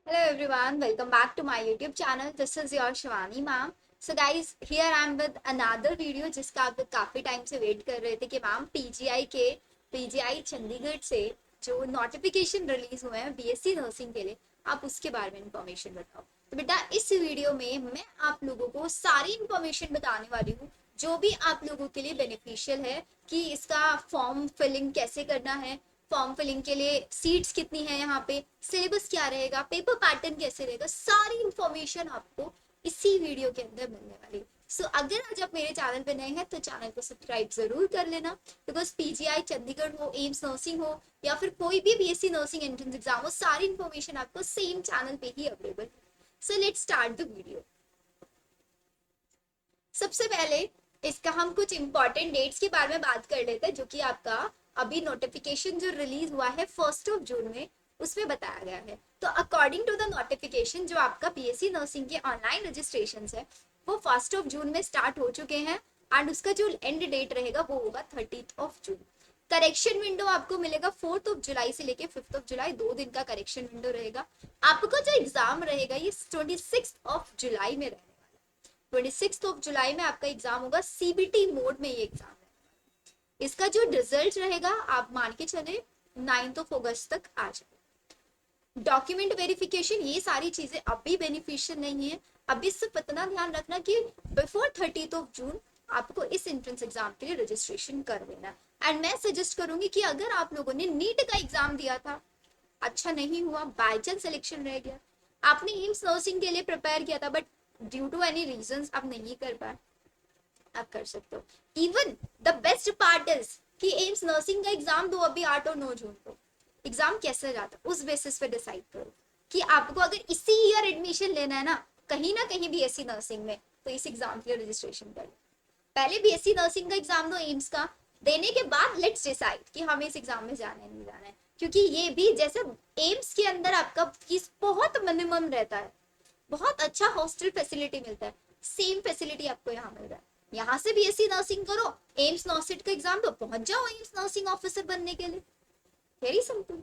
Hello everyone, welcome back to my YouTube channel. This is your Shivani ma'am. So guys, here I am with another video जिसका आप लोग काफी time से wait कर रहे थे कि मैम पीजीआई चंडीगढ़ से जो नोटिफिकेशन रिलीज हुए हैं बीएससी नर्सिंग के लिए, आप उसके बारे में इंफॉर्मेशन बताओ। तो बेटा इस वीडियो में मैं आप लोगों को सारी इंफॉर्मेशन बताने वाली हूँ जो भी आप लोगों के लिए बेनिफिशियल है कि इसका फॉर्म फिलिंग कैसे करना है, फॉर्म फिलिंग के लिए सीट्स कितनी है, यहाँ पे सिलेबस क्या रहेगा, पेपर पैटर्न कैसे रहेगा, सारी इंफॉर्मेशन आपको इसी वीडियो के अंदर मिलने वाली। सो अगर आज आप मेरे चैनल पे नए हैं तो चैनल को सब्सक्राइब जरूर कर लेना, बिकॉज पीजीआई चंडीगढ़ हो, एम्स नर्सिंग हो या फिर कोई भी बीएससी नर्सिंग एंट्रेंस एग्जाम हो, सारी इंफॉर्मेशन आपको सेम चैनल पे ही अवेलेबल है। So let's start the video. सबसे पहले इसका हम कुछ इंपॉर्टेंट डेट्स के बारे में बात कर लेते हैं जो कि आपका अभी नोटिफिकेशन जो रिलीज हुआ है 1 जून में, उसमें बताया गया है। तो अकॉर्डिंग टू द नोटिफिकेशन जो आपका बीएससी नर्सिंग के ऑनलाइन रजिस्ट्रेशन है वो 1 जून में स्टार्ट हो चुके हैं एंड उसका जो एंड डेट रहेगा वो होगा 30 जून। करेक्शन विंडो आपको मिलेगा 4 जुलाई से लेके 5 जुलाई, 2 दिन का करेक्शन विंडो रहेगा। आपका जो एग्जाम रहेगा ये 26 जुलाई में रहेगा। 26 जुलाई में आपका एग्जाम होगा, सीबीटी मोड में ये एग्जाम है। इसका जो रिजल्ट रहेगा आप मान के चले 9 अगस्त तक आ जाए। डॉक्यूमेंट वेरिफिकेशन ये सारी चीजें अभी बेनिफिशियल नहीं है। अभी सिर्फ इतना ध्यान रखना कि बिफोर 30 जून आपको इस एंट्रेंस एग्जाम के लिए रजिस्ट्रेशन कर लेना। एंड मैं सजेस्ट करूंगी कि अगर आप लोगों ने नीट का एग्जाम दिया था, अच्छा नहीं हुआ, बाई चांस सिलेक्शन रह गया, आपने एम्स नर्सिंग के लिए प्रिपेयर किया था but due to any reasons आप नहीं कर पाए, आप कर सकते हो। Even the best part is कि एम्स नर्सिंग का एग्जाम दो अभी 8 और 9 जून को। एग्जाम कैसे जाता है उस बेसिस पे डिसाइड करो कि आपको अगर इसी ईयर एडमिशन लेना है ना कहीं बीएससी नर्सिंग में, तो इस एग्जाम के लिए रजिस्ट्रेशन कर लो। पहले बीएससी नर्सिंग का एग्जाम दो एम्स का, देने के बाद लेट्स डिसाइड कि हमें इस एग्जाम में जाना है नहीं जाना है। क्योंकि ये भी जैसे एम्स के अंदर आपका फीस बहुत मिनिमम रहता है, बहुत अच्छा हॉस्टल फैसिलिटी मिलता है, सेम फैसिलिटी आपको यहाँ मिल रहा है। यहाँ से बीएससी नर्सिंग करो, एम्स नॉसिट का एग्जाम दो, पहुंच जाओ एम्स नर्सिंग ऑफिसर बनने के लिए। वेरी सिंपल,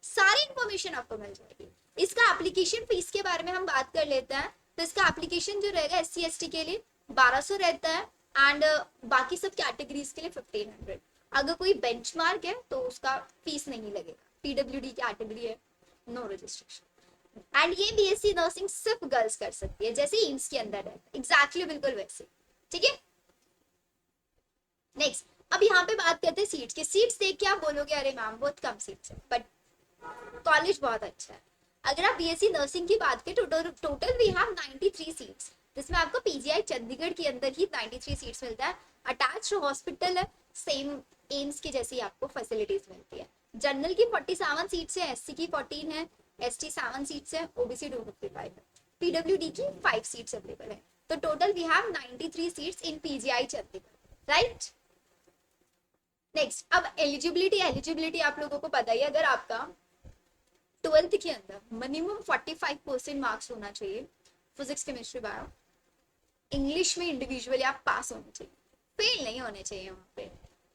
सारी इंफॉर्मेशन आपको मिल जाएगी। इसका एप्लीकेशन फीस के बारे में हम बात कर लेते हैं। तो इसका एप्लीकेशन जो रहेगा एससी एसटी के लिए 1200 रहता है एंड बाकी सब कैटेगरीज के लिए 1500। अगर कोई बेंचमार्क है तो उसका फीस नहीं लगेगा, पीडब्ल्यूडी कैटेगरी है, नो रजिस्ट्रेशन। एंड ये बीएससी नर्सिंग सिर्फ गर्ल्स कर सकती है, जैसे एम्स के अंदर है एग्जैक्टली बिल्कुल वैसे। ठीक है, नेक्स्ट अब यहाँ पे बात करते हैं सीट्स की। सीट्स देख के आप बोलोगे अरे मैम बहुत कम सीट्स है, बट कॉलेज बहुत अच्छा है। अगर आप बीएससी नर्सिंग की बात करें, टोटल वी हैव 93 सीट्स, जिसमें आपको पीजीआई चंडीगढ़ के अंदर ही 93 सीट्स मिलता है। अटैच हॉस्पिटल है, सेम एम्स की जैसी आपको फैसिलिटीज मिलती है। जनरल की 47 सीट्स है, एससी की 14 है, एसटी 7 सीट्स है, ओबीसी 255 है, पीडब्ल्यूडी की 5 सीट्स अवेलेबल है। तो total we have 93 seats in PGI Chandigarh, right. Next अब एलिजिबिलिटी आप लोगों को पता ही, अगर आपका 12th के अंदर मिनिमम 45% मार्क्स होना चाहिए, फिजिक्स केमिस्ट्री बायो, इंग्लिश में इंडिविजुअली आप पास होने चाहिए, फेल नहीं होने चाहिए वहां पे।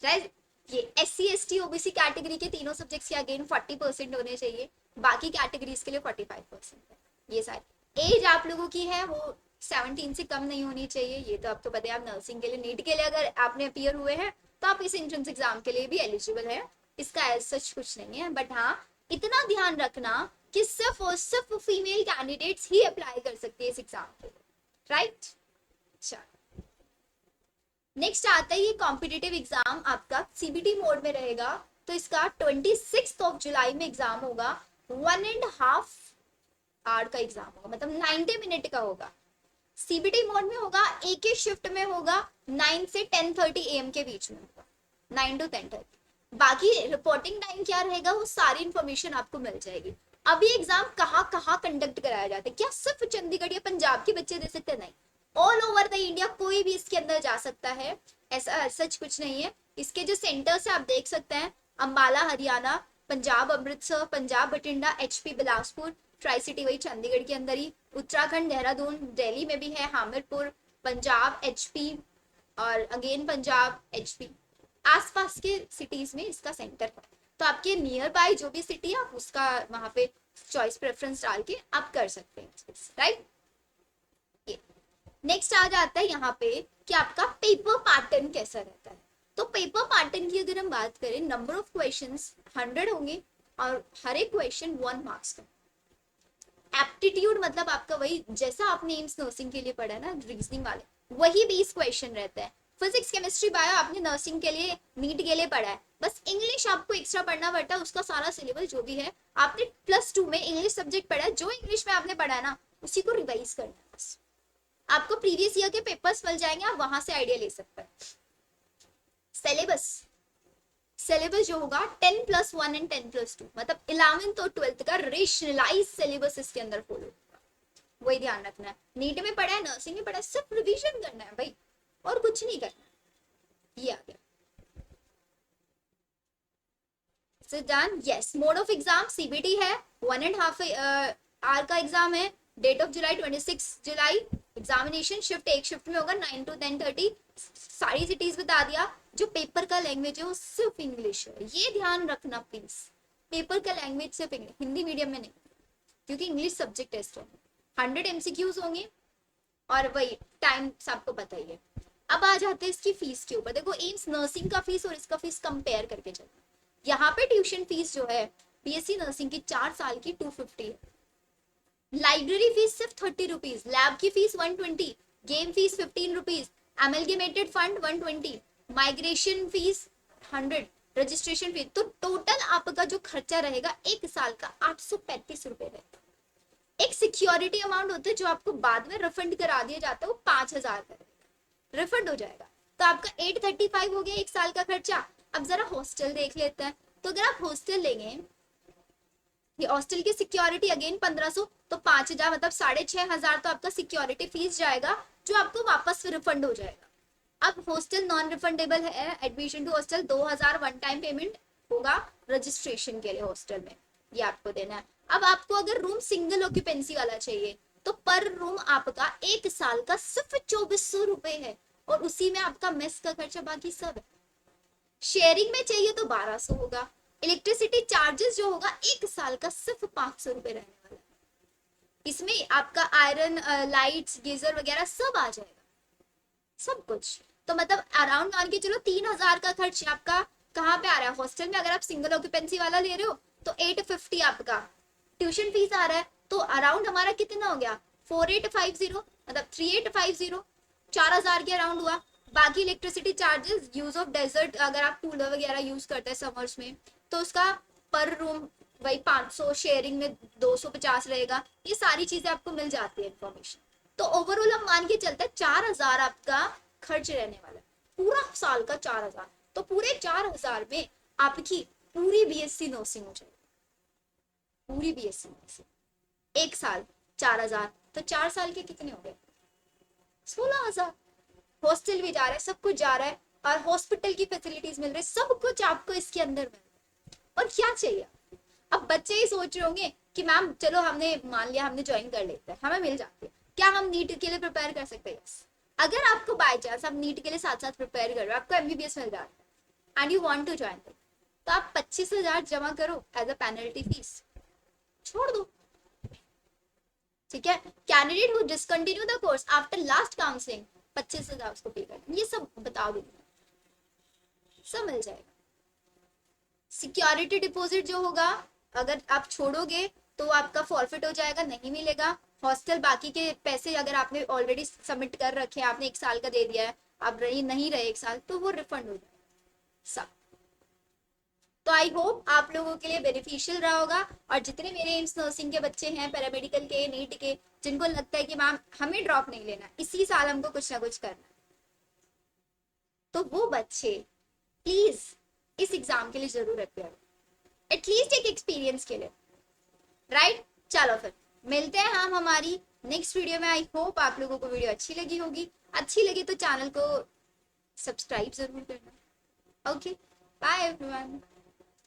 राइट, ये एससी एसटी ओबीसी कैटेगरी के तीनों सब्जेक्ट्स के अगेन 40% होने चाहिए, बाकी कैटेगरीज के लिए 45% है। ये सारी एज आप लोगों की है वो 17 से कम नहीं होनी चाहिए। ये तो आपको पता है, आप नर्सिंग के लिए नीट के लिए अगर आपने अपियर हुए हैं तो आप इस एंट्रेंस एग्जाम के लिए भी एलिजिबल है। इसका एज सच कुछ नहीं है, बट हाँ इतना ध्यान रखना कि सिर्फ और सिर्फ फीमेल कैंडिडेट्स ही अप्लाई कर सकते हैं इस एग्जाम के लिए, राइट। चलो नेक्स्ट आता है ये कॉम्पिटिटिव एग्जाम आपका सीबीटी मोड में रहेगा। तो इसका 26 जुलाई में एग्जाम होगा, 1.5 आवर का एग्जाम होगा, मतलब 90 मिनट का होगा। सीबीटी मोड में होगा, एक ही शिफ्ट में होगा, 9 से 10:30 AM के बीच में होगा, 9 to 10:30। बाकी रिपोर्टिंग टाइम क्या रहेगा वो सारी इंफॉर्मेशन आपको मिल जाएगी। अभी एग्जाम कहाँ कहाँ कंडक्ट कराया जाता है, क्या सिर्फ चंडीगढ़ या पंजाब के बच्चे दे सकते हैं? नहीं, ऑल ओवर द इंडिया कोई भी इसके अंदर जा सकता है, ऐसा सच कुछ नहीं है। इसके जो सेंटर्स है आप देख सकते हैं, Ambala Haryana, Punjab Amritsar, Punjab Bathinda, HP Bilaspur, tri city वही चंडीगढ़ के अंदर ही, उत्तराखंड देहरादून, दिल्ली में भी है हामिरपुर, पंजाब एचपी और अगेन पंजाब एचपी, आसपास के सिटीज में इसका सेंटर है। तो आपके नियर बाय जो भी सिटी है उसका वहां पे चॉइस प्रेफरेंस डाल के आप कर सकते हैं, राइट। नेक्स्ट आ जाता है यहाँ पे कि आपका पेपर पैटर्न कैसा रहता है। तो पेपर पैटर्न की अगर हम बात करें, नंबर ऑफ क्वेश्चंस 100 होंगे और हर एक क्वेश्चन 1 मार्क्स का। एप्टीट्यूड मतलब आपका वही जैसा आपने एम्स नर्सिंग के लिए पढ़ा है ना, रीजनिंग वाले, वही 20 क्वेश्चन रहता है। फिजिक्स केमिस्ट्री बायो आपने नर्सिंग के लिए नीट के लिए पढ़ा है, बस इंग्लिश आपको एक्स्ट्रा पढ़ना पड़ता है, उसका सारा सिलेबस जो भी है आपने +2 में इंग्लिश सब्जेक्ट पढ़ा है, जो इंग्लिश में आपने पढ़ा है ना उसी को रिवाइज करना है बस। आपको प्रीवियस ईयर के पेपर्स मिल जाएंगे, आप वहां से आइडिया ले सकते हैं। सिलेबस जो होगा 10+1 एंड 10+2 मतलब 11th और 12th का रेशनलाइज सिलेबस इसके अंदर फॉलो होगा, वही ध्यान रखना है। नीट में पढ़ा है, नर्सिंग में पढ़ा है, सिर्फ रिवीजन करना है भाई, और कुछ नहीं करना। ये आ गया। Done. Yes, mode of exam CBT है, 1.5 आवर का एग्जाम है। Date of July 26 July. Examination shift एक शिफ्ट में होगा 9 to 10:30। सारी सिटीज बता दिया। जो पेपर का लैंग्वेज है वो सिर्फ इंग्लिश है, ये ध्यान रखना प्लीज। पेपर का लैंग्वेज सिर्फ इंग्लिश, हिंदी मीडियम में नहीं, क्योंकि इंग्लिश सब्जेक्ट टेस्ट होंगे, 100 MCQs होंगे और वही टाइम सबको पता ही है। अब आ जाते हैं इसकी फीस के ऊपर। देखो एम्स नर्सिंग का फीस और इसका फीस कंपेयर करके चलते। यहाँ पे ट्यूशन फीस जो है बीएससी नर्सिंग की 4 साल की 250 है। लाइब्रेरी फीस सिर्फ 30 रुपीज, लैब की fees 120, game fees 15 rupees, amalgamated fund 120, migration fees 100, registration fees. तो टोटल आपका जो खर्चा रहेगा एक साल का 835 रुपए रहेगा। एक सिक्योरिटी अमाउंट होता है जो आपको बाद में रिफंड करा दिया जाता है, वो 5000 का रिफंड हो जाएगा। तो आपका 835 हो गया एक साल का खर्चा। अब जरा हॉस्टल देख लेते हैं। तो अगर आप हॉस्टल लेंगे, ये हॉस्टल की सिक्योरिटी अगेन 1500, तो 5000 मतलब 6500 तो आपका सिक्योरिटी फीस जाएगा, जो आपको वापस रिफंड हो जाएगा। अब हॉस्टल नॉन रिफंडेबल है, admission to hostel 2000 one time payment होगा रजिस्ट्रेशन के लिए हॉस्टल में, ये आपको देना है। अब आपको अगर रूम सिंगल ऑक्यूपेंसी वाला चाहिए तो पर रूम आपका एक साल का सिर्फ 2400 रुपए है, और उसी में आपका मेस का खर्चा बाकी सब है। शेयरिंग में चाहिए तो 1200 होगा। इलेक्ट्रिसिटी चार्जेस जो होगा एक साल का सिर्फ 500 रुपए रहने वाला है। इसमें आपका आयरन, लाइट्स, गीजर वगैरह सब आ जाएगा, सब कुछ। तो मतलब अराउंड मान के चलो 3000 का खर्च आपका कहाँ पे आ रहा है हॉस्टल में। अगर आप सिंगल ऑक्यूपेंसी वाला ले रहे हो तो 850 आपका ट्यूशन फीस आ रहा है, तो अराउंड हमारा कितना हो गया 4850 मतलब 3850, 4000 के अराउंड हुआ। बाकी electricity charges, use of desert, अगर आप कूलर वगैरह यूज करते हैं समर्स में तो उसका पर रूम वही 500, शेयरिंग में 250 रहेगा। ये सारी चीजें आपको मिल जाती है इन्फॉर्मेशन। तो ओवरऑल हम मान के चलते हैं 4000 आपका खर्च रहने वाला है, पूरा साल का 4000। तो पूरे 4000 में आपकी पूरी बीएससी नर्सिंग हो जाएगी, पूरी बीएससी नर्सिंग। एक साल 4000, तो 4 साल के कितने हो गए 16000। हॉस्टल भी जा रहा है, सब कुछ जा रहा है, और हॉस्पिटल की फैसिलिटीज मिल रही है, सब कुछ आपको इसके अंदर मिल रहा है। और क्या चाहिए। अब बच्चे ही सोच रहे होंगे कि मैम चलो हमने मान लिया हमने ज्वाइन कर लेते हैं, हमें मिल जाती है, क्या हम नीट के लिए प्रिपेयर कर सकते हैं। अगर आपको बाय चांस आप नीट के लिए साथ साथ प्रिपेयर कर रहे हो, आपको एमबीबीएस मिल जाता है and you want to join, तो आप 25,000 जमा करो एज अ पेनल्टी फीस, छोड़ दो, ठीक है। Candidate who discontinue the course after last counselling 25,000 उसको पे करना, ये सब बता दूंगी, सब मिल जाएगा। सिक्योरिटी डिपॉजिट जो होगा अगर आप छोड़ोगे तो आपका फॉरफिट हो जाएगा, नहीं मिलेगा। हॉस्टल बाकी के पैसे अगर आपने ऑलरेडी सबमिट कर रखे हैं, आपने एक साल का दे दिया है, आप नहीं रहे एक साल, तो वो रिफंड हो जाएगा सब। तो आई होप आप लोगों के लिए बेनिफिशियल रहा होगा। और जितने मेरे एम्स नर्सिंग के बच्चे हैं, पैरामेडिकल के, नीट के, जिनको लगता है कि मैम हमें ड्रॉप नहीं लेना, इसी साल हमको कुछ ना कुछ करना, तो वो बच्चे प्लीज इस एग्जाम के लिए जरूर प्रिपेयर, एटलीस्ट एक एक्सपीरियंस के लिए, राइट। चलो फिर मिलते हैं हम हमारी नेक्स्ट वीडियो में। आई होप आप लोगों को वीडियो अच्छी लगी होगी, अच्छी लगी तो चैनल को सब्सक्राइब जरूर करना। Okay, bye everyone.